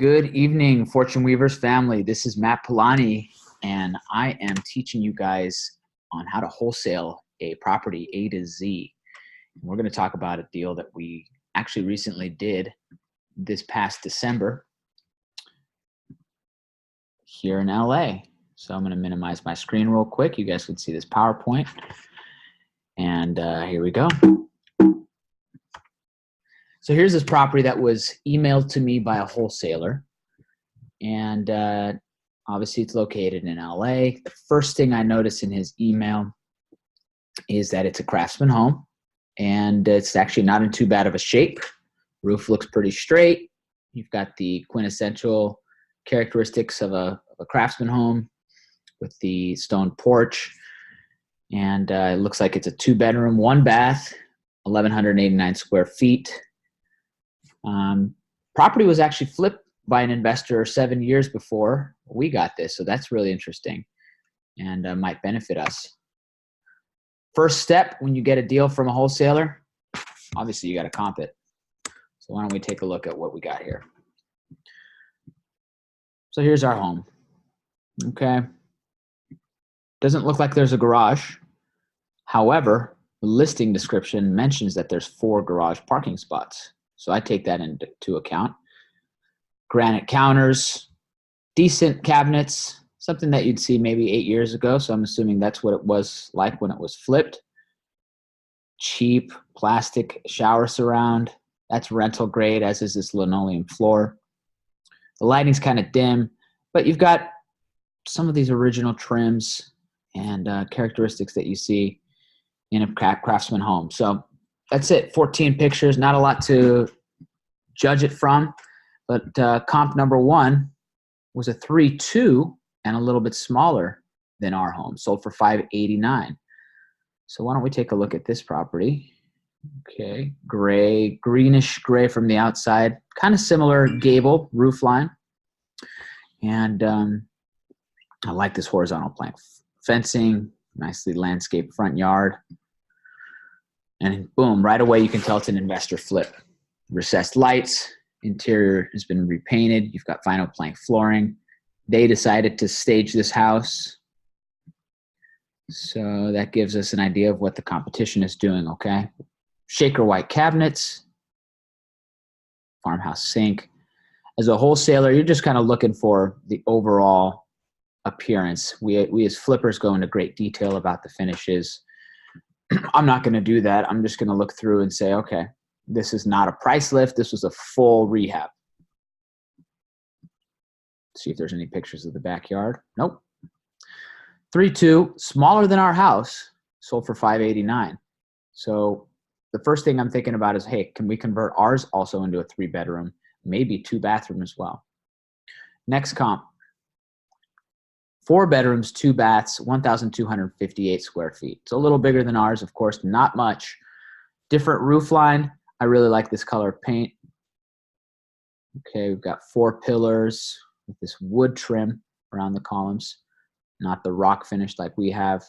Good evening, Fortune Weavers family. This is Matt Pelanne, and I am teaching you guys on how to wholesale a property A to Z. And we're going to talk about a deal that we actually recently did this past December here in LA. So I'm going to minimize my screen real quick. You guys can see this PowerPoint. And here we go. So here's this property that was emailed to me by a wholesaler. And obviously it's located in LA. The first thing I noticed in his email is that it's a craftsman home. And it's actually not in too bad of a shape. Roof looks pretty straight. You've got the quintessential characteristics of a craftsman home with the stone porch. And it looks like it's a 2-bedroom, 1-bath, 1,189 square feet. Property was actually flipped by an investor 7 years before we got this. So that's really interesting and might benefit us. First step when you get a deal from a wholesaler, obviously you got to comp it. So why don't we take a look at what we got here. So here's our home. Okay. Doesn't look like there's a garage. However, the listing description mentions that there's 4 garage parking spots. So I take that into account. Granite counters, decent cabinets, something that you'd see maybe 8 years ago. So I'm assuming that's what it was like when it was flipped. Cheap plastic shower surround. That's rental grade, as is this linoleum floor. The lighting's kind of dim, but you've got some of these original trims and characteristics that you see in a craftsman home. So that's it, 14 pictures, not a lot to judge it from, but comp number 1 was a 3.2 and a little bit smaller than our home, sold for $589. So why don't we take a look at this property? Okay, gray, greenish gray from the outside, kind of similar gable roof line. And I like this horizontal plank fencing, nicely landscaped front yard. And boom, right away you can tell it's an investor flip. Recessed lights, interior has been repainted. You've got vinyl plank flooring. They decided to stage this house. So that gives us an idea of what the competition is doing, okay? Shaker white cabinets, farmhouse sink. As a wholesaler, you're just kind of looking for the overall appearance. We as flippers go into great detail about the finishes. I'm not going to do that. I'm just going to look through and say, okay, this is not a price lift. This was a full rehab. See if there's any pictures of the backyard. Nope. 3.2, smaller than our house, sold for $589. So the first thing I'm thinking about is, hey, can we convert ours also into a 3-bedroom, maybe 2-bathroom as well? Next comp. 4 bedrooms, 2 baths, 1,258 square feet. It's a little bigger than ours, of course, not much. Different roof line. I really like this color of paint. Okay, we've got 4 pillars with this wood trim around the columns, not the rock finish like we have.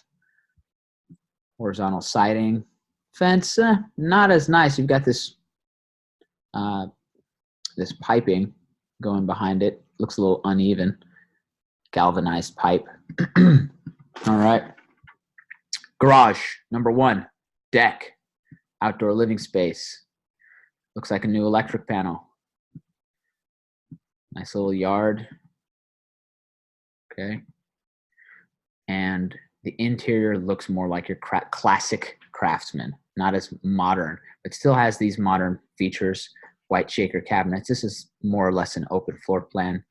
Horizontal siding. Fence, not as nice. You've got this this piping going behind it. Looks a little uneven. Galvanized pipe. All right. Garage, number 1. Deck. Outdoor living space. Looks like a new electric panel. Nice little yard. Okay. And the interior looks more like your classic craftsman. Not as modern, but still has these modern features. White shaker cabinets. This is more or less an open floor plan.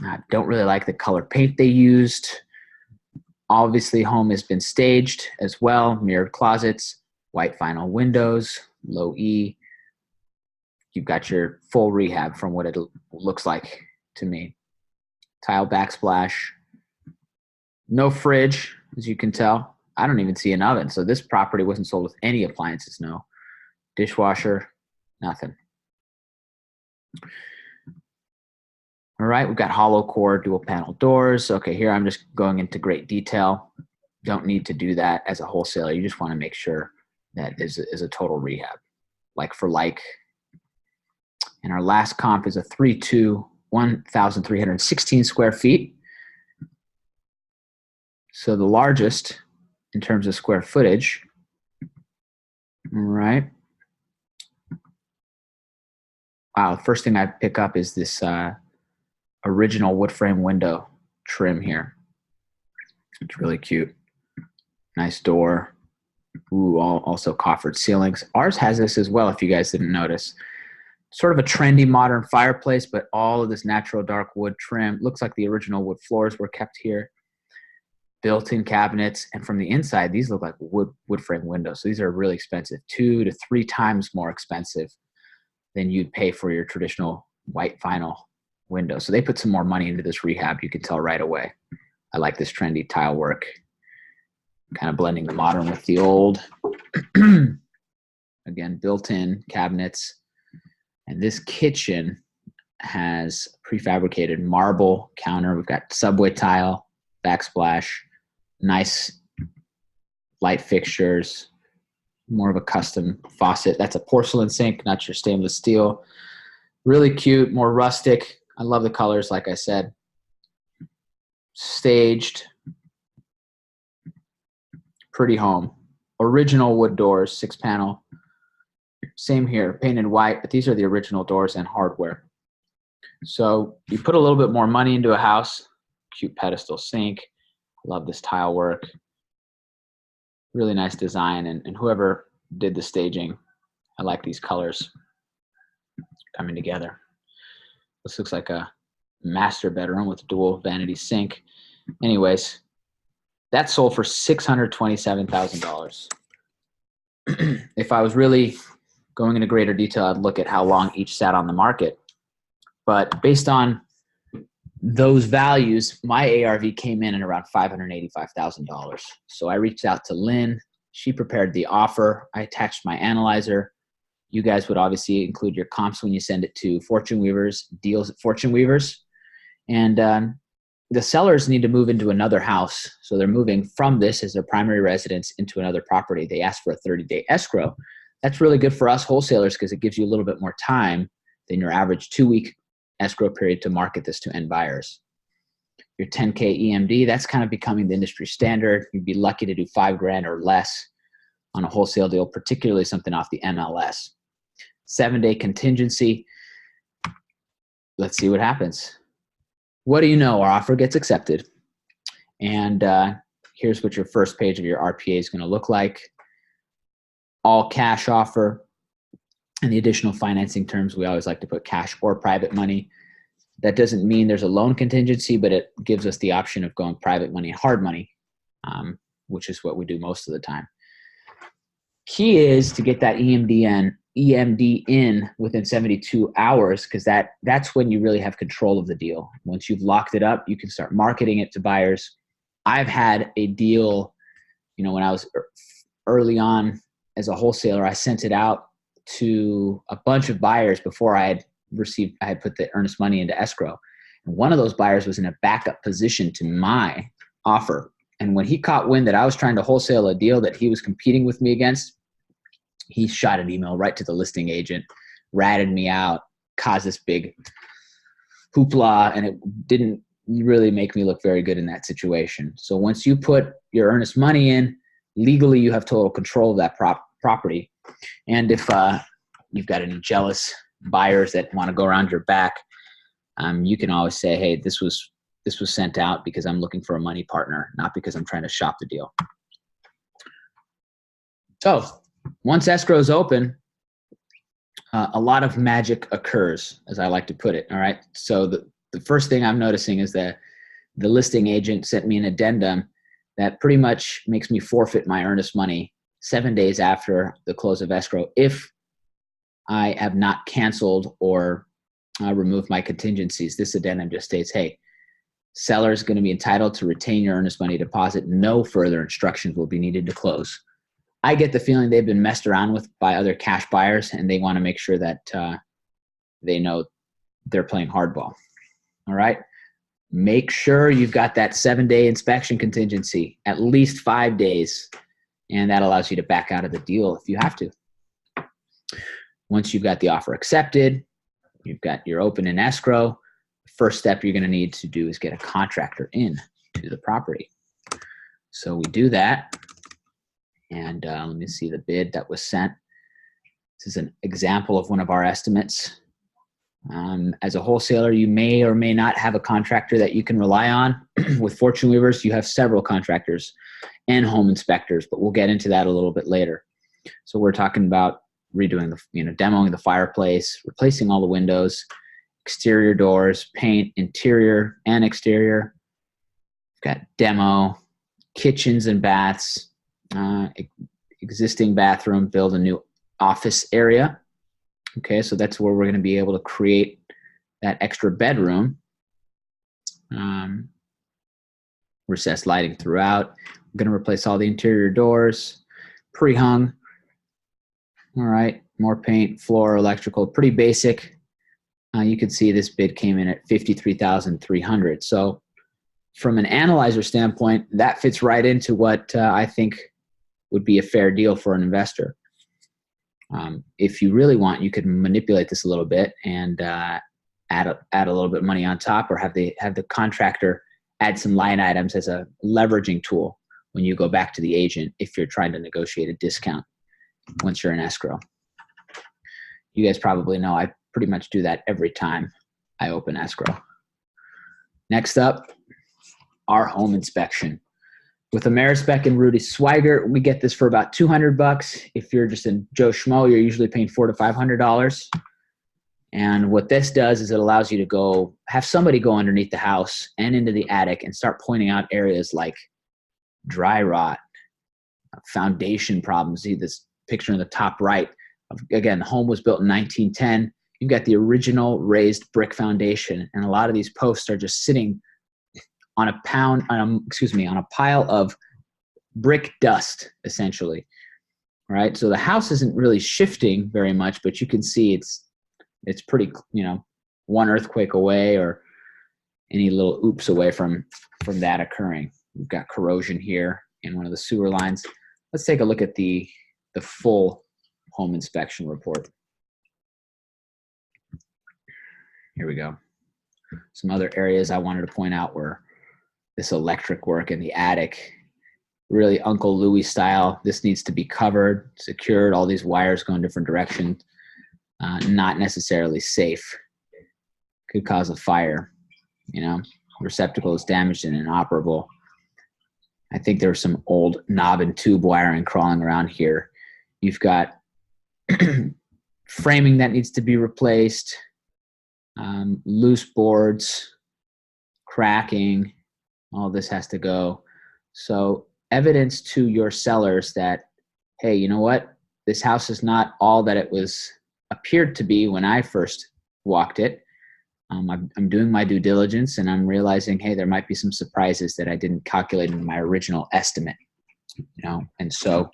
I don't really like the color paint they used. Obviously, home has been staged as well. Mirrored closets, white vinyl windows, low E. You've got your full rehab from what it looks like to me. Tile backsplash. No fridge, as you can tell. I don't even see an oven. So this property wasn't sold with any appliances, no. Dishwasher, nothing. All right, we've got hollow core dual panel doors. Okay, here I'm just going into great detail. Don't need to do that as a wholesaler. You just want to make sure that is a total rehab, like for like. And our last comp is a 3.2, 1,316 square feet. So the largest in terms of square footage. All right. Wow, the first thing I pick up is this original wood frame window trim here. It's really cute. Nice door. Ooh, also coffered ceilings. Ours has this as well, if you guys didn't notice. Sort of a trendy modern fireplace, but all of this natural dark wood trim. Looks like the original wood floors were kept here. Built-in cabinets, and from the inside, these look like wood frame windows. So these are really expensive, 2 to 3 times more expensive than you'd pay for your traditional white vinyl window. So they put some more money into this rehab. You can tell right away. I like this trendy tile work, kind of blending the modern with the old. Again, built-in cabinets. And this kitchen has prefabricated marble counter. We've got subway tile, backsplash, nice light fixtures, more of a custom faucet. That's a porcelain sink, not your stainless steel. Really cute, more rustic. I love the colors, like I said. Staged. Pretty home. Original wood doors, 6-panel. Same here, painted white, but these are the original doors and hardware. So you put a little bit more money into a house. Cute pedestal sink. Love this tile work. Really nice design, and whoever did the staging, I like these colors coming together. This looks like a master bedroom with a dual vanity sink. Anyways, that sold for $627,000. If I was really going into greater detail, I'd look at how long each sat on the market. But based on those values, my ARV came in at around $585,000. So I reached out to Lynn. She prepared the offer. I attached my analyzer. You guys would obviously include your comps when you send it to Fortune Weavers, deals at Fortune Weavers. And the sellers need to move into another house. So they're moving from this as their primary residence into another property. They asked for a 30-day escrow. That's really good for us wholesalers because it gives you a little bit more time than your average 2-week escrow period to market this to end buyers. Your 10K EMD, that's kind of becoming the industry standard. You'd be lucky to do $5,000 or less on a wholesale deal, particularly something off the MLS. 7-day contingency. Let's see what happens. What do you know? Our offer gets accepted. And here's what your first page of your RPA is going to look like. All cash offer. And the additional financing terms, we always like to put cash or private money. That doesn't mean there's a loan contingency, but it gives us the option of going private money and hard money, which is what we do most of the time. Key is to get that EMD in within 72 hours because that's when you really have control of the deal. Once you've locked it up, you can start marketing it to buyers. I've had a deal, when I was early on as a wholesaler, I sent it out to a bunch of buyers before I had put the earnest money into escrow. And one of those buyers was in a backup position to my offer. And when he caught wind that I was trying to wholesale a deal that he was competing with me against, he shot an email right to the listing agent, ratted me out, caused this big hoopla, and it didn't really make me look very good in that situation. So once you put your earnest money in, legally you have total control of that property. And if you've got any jealous buyers that want to go around your back, you can always say, hey, this was sent out because I'm looking for a money partner, not because I'm trying to shop the deal. So once escrow is open, a lot of magic occurs, as I like to put it. All right. So the first thing I'm noticing is that the listing agent sent me an addendum that pretty much makes me forfeit my earnest money 7 days after the close of escrow if I have not canceled or removed my contingencies. This addendum just states, hey, seller is going to be entitled to retain your earnest money deposit. No further instructions will be needed to close. I get the feeling they've been messed around with by other cash buyers, and they want to make sure that they know they're playing hardball. All right. Make sure you've got that 7-day inspection contingency, at least 5 days, and that allows you to back out of the deal if you have to. Once you've got the offer accepted, You've got your open and escrow. The first step you're going to need to do is get a contractor in to the property. So we do that. And let me see the bid that was sent. This is an example of one of our estimates. As a wholesaler, you may or may not have a contractor that you can rely on. With Fortune Weavers, you have several contractors and home inspectors, but we'll get into that a little bit later. So we're talking about redoing demoing the fireplace, replacing all the windows, exterior doors, paint, interior and exterior. We've got demo, kitchens and baths, existing bathroom, build a new office area. Okay, so that's where we're going to be able to create that extra bedroom. Recessed lighting throughout. We're going to replace all the interior doors, pre-hung. All right, more paint, floor, electrical, pretty basic. You can see this bid came in at $53,300. So from an analyzer standpoint, that fits right into what I think would be a fair deal for an investor. If you really want, you could manipulate this a little bit and add a little bit of money on top, or have the contractor add some line items as a leveraging tool when you go back to the agent if you're trying to negotiate a discount once you're in escrow. You guys probably know I pretty much do that every time I open escrow. Next up, our home inspection. With Amerispec and Rudy Swigert, we get this for about $200. If you're just a Joe Schmo, you're usually paying $400 to $500. And what this does is it allows you to have somebody go underneath the house and into the attic and start pointing out areas like dry rot, foundation problems. See this picture in the top right. Again, the home was built in 1910. You've got the original raised brick foundation, and a lot of these posts are just sitting on a pile of brick dust, essentially. Right? So the house isn't really shifting very much, but you can see it's pretty, one earthquake away or any little oops away from that occurring. We've got corrosion here in one of the sewer lines. Let's take a look at the full home inspection report. Here we go. Some other areas I wanted to point out were this electric work in the attic, really Uncle Louie style. This needs to be covered, secured, all these wires going different directions. Not necessarily safe. Could cause a fire, receptacle is damaged and inoperable. I think there's some old knob and tube wiring crawling around here. You've got framing that needs to be replaced, loose boards, cracking, all this has to go. So evidence to your sellers that, hey, you know what? This house is not all that it appeared to be when I first walked it. I'm doing my due diligence and I'm realizing, hey, there might be some surprises that I didn't calculate in my original estimate. And so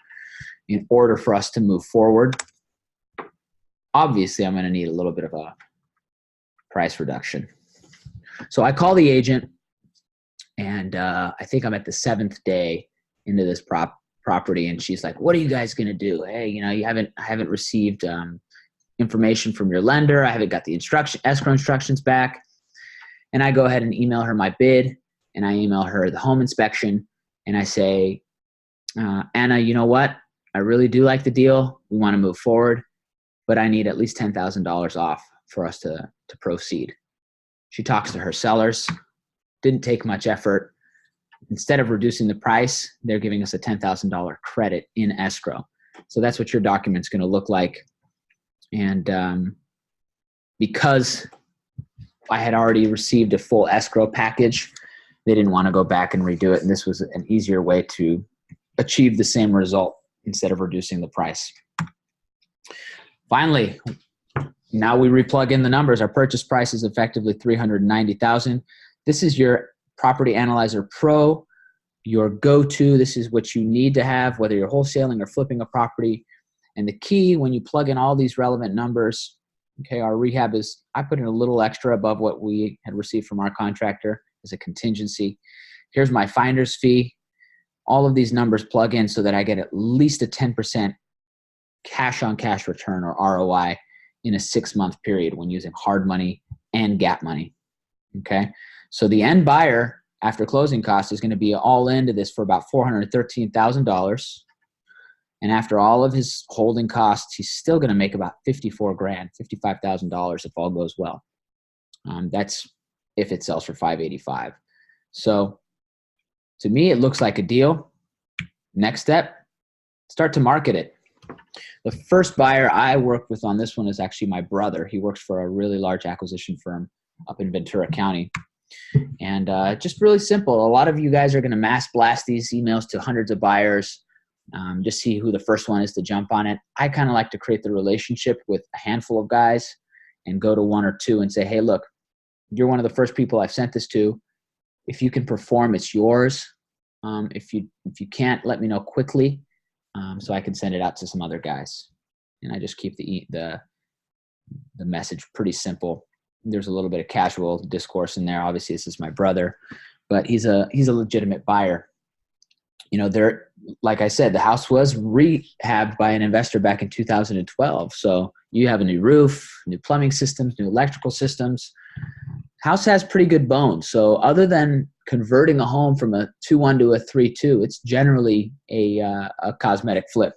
in order for us to move forward, obviously I'm going to need a little bit of a price reduction. So I call the agent, and I think I'm at the 7th day into this property, and she's like, "What are you guys going to do? Hey, I haven't received information from your lender. I haven't got the escrow instructions back." And I go ahead and email her my bid, and I email her the home inspection, and I say, "Anna, you know what? I really do like the deal. We want to move forward, but I need at least $10,000 off for us to proceed." She talks to her sellers. Didn't take much effort. Instead of reducing the price, they're giving us a $10,000 credit in escrow. So that's what your document's going to look like. And because I had already received a full escrow package, they didn't want to go back and redo it. And this was an easier way to achieve the same result instead of reducing the price. Finally, now we replug in the numbers. Our purchase price is effectively $390,000. This is your Property Analyzer Pro, your go-to. This is what you need to have, whether you're wholesaling or flipping a property. And the key, when you plug in all these relevant numbers, okay, our rehab is, I put in a little extra above what we had received from our contractor as a contingency. Here's my finder's fee. All of these numbers plug in so that I get at least a 10% cash-on-cash return, or ROI, in a 6-month period when using hard money and gap money. Okay. So the end buyer after closing costs is going to be all into this for about $413,000. And after all of his holding costs, he's still going to make about $55,000 if all goes well. That's if it sells for $585,000. So to me, it looks like a deal. Next step, start to market it. The first buyer I worked with on this one is actually my brother. He works for a really large acquisition firm up in Ventura County. And just really simple. A lot of you guys are going to mass blast these emails to hundreds of buyers. Just see who the first one is to jump on it. I kind of like to create the relationship with a handful of guys and go to one or two and say, hey, look, you're one of the first people I've sent this to. If you can perform, it's yours. If you can't, let me know quickly so I can send it out to some other guys. And I just keep the message pretty simple. There's a little bit of casual discourse in there. Obviously, this is my brother, but he's a legitimate buyer. You know, like I said, the house was rehabbed by an investor back in 2012. So you have a new roof, new plumbing systems, new electrical systems. House has pretty good bones. So other than converting a home from a 2-1 to a 3-2, it's generally a cosmetic flip.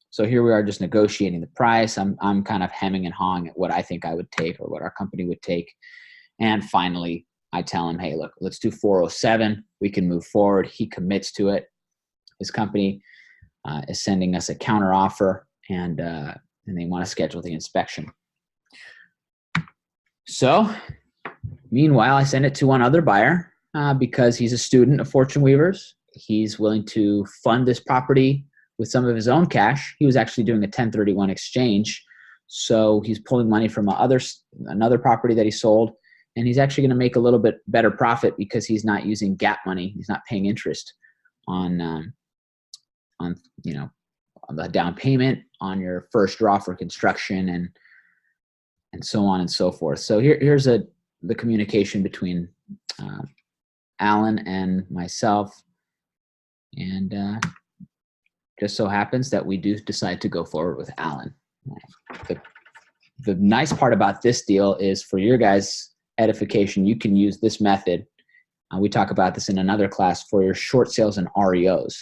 So here we are just negotiating the price. I'm kind of hemming and hawing at what I think I would take or what our company would take. And finally, I tell him, hey, look, let's do 407. We can move forward. He commits to it. His company is sending us a counter offer, and they want to schedule the inspection. So meanwhile, I send it to one other buyer because he's a student of Fortune Weavers. He's willing to fund this property with some of his own cash. He was actually doing a 1031 exchange. So he's pulling money from another property that he sold, and he's actually going to make a little bit better profit because he's not using gap money. He's not paying interest on the down payment, on your first draw for construction, and so on and so forth. So here's the communication between Alan and myself, and just so happens that we do decide to go forward with Alan. The nice part about this deal is, for your guys' edification, you can use this method. We talk about this in another class for your short sales and REOs.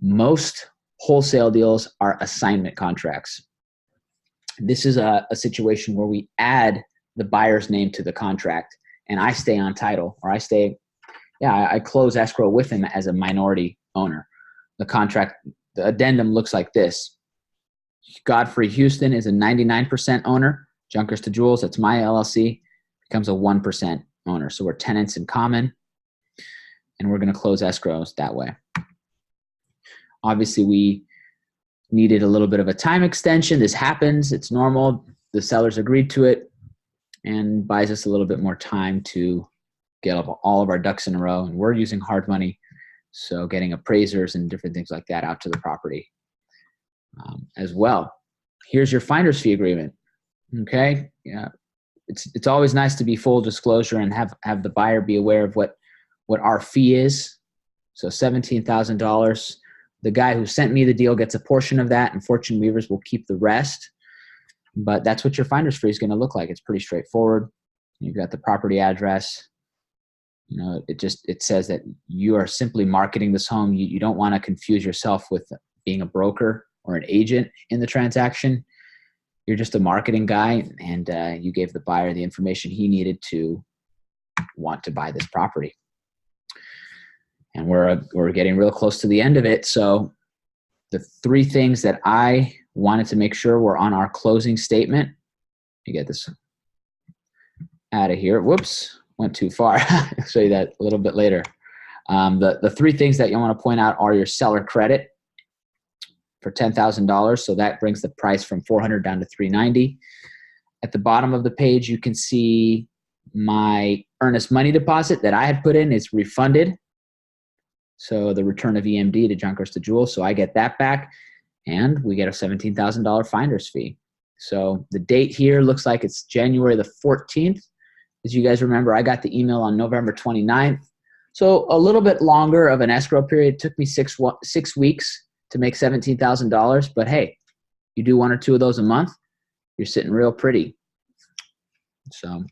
Most wholesale deals are assignment contracts. This is a situation where we add the buyer's name to the contract, and I stay on title, or I close escrow with him as a minority owner. The addendum looks like this. Godfrey Houston is a 99% owner. Junkers to Jewels, that's my LLC, becomes a 1% owner. So we're tenants in common, and we're going to close escrows that way. Obviously, we needed a little bit of a time extension. This happens. It's normal. The sellers agreed to it and buys us a little bit more time to get all of our ducks in a row. And we're using hard money, so getting appraisers and different things like that out to the property as well. Here's your finder's fee agreement. Okay. Yeah. It's always nice to be full disclosure and have the buyer be aware of what our fee is. So $17,000. The guy who sent me the deal gets a portion of that, and Fortune Weavers will keep the rest. But that's what your finder's fee is going to look like. It's pretty straightforward. You've got the property address. You know, it says that you are simply marketing this home. You don't want to confuse yourself with being a broker or an agent in the transaction. You're just a marketing guy, and you gave the buyer the information he needed to want to buy this property. And we're getting real close to the end of it. So the 3 things that I wanted to make sure were on our closing statement. Let me get this out of here. Whoops, went too far. I'll show you that a little bit later. The 3 things that you want to point out are your seller credit for $10,000. So that brings the price from $400 down to $390. At the bottom of the page, you can see my earnest money deposit that I had put in is refunded. So the return of EMD to Junkers to Jewels. So I get that back, and we get a $17,000 finder's fee. So the date here looks like it's January the 14th. As you guys remember, I got the email on November 29th. So a little bit longer of an escrow period. It took me 6 weeks to make $17,000. But hey, you do 1 or 2 of those a month, you're sitting real pretty. So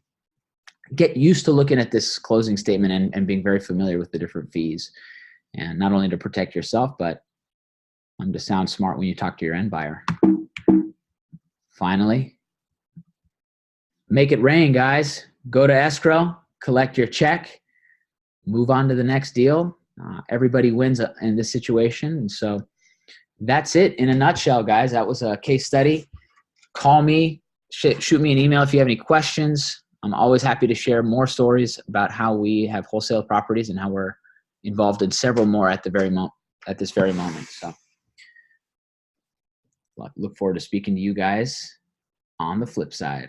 get used to looking at this closing statement and being very familiar with the different fees, and not only to protect yourself, but to sound smart when you talk to your end buyer. Finally, make it rain, guys. Go to escrow, collect your check, move on to the next deal. Everybody wins in this situation. And so that's it in a nutshell, guys. That was a case study. Call me, shoot me an email if you have any questions. I'm always happy to share more stories about how we have wholesale properties and how we're involved in several more at this very moment. So look forward to speaking to you guys on the flip side.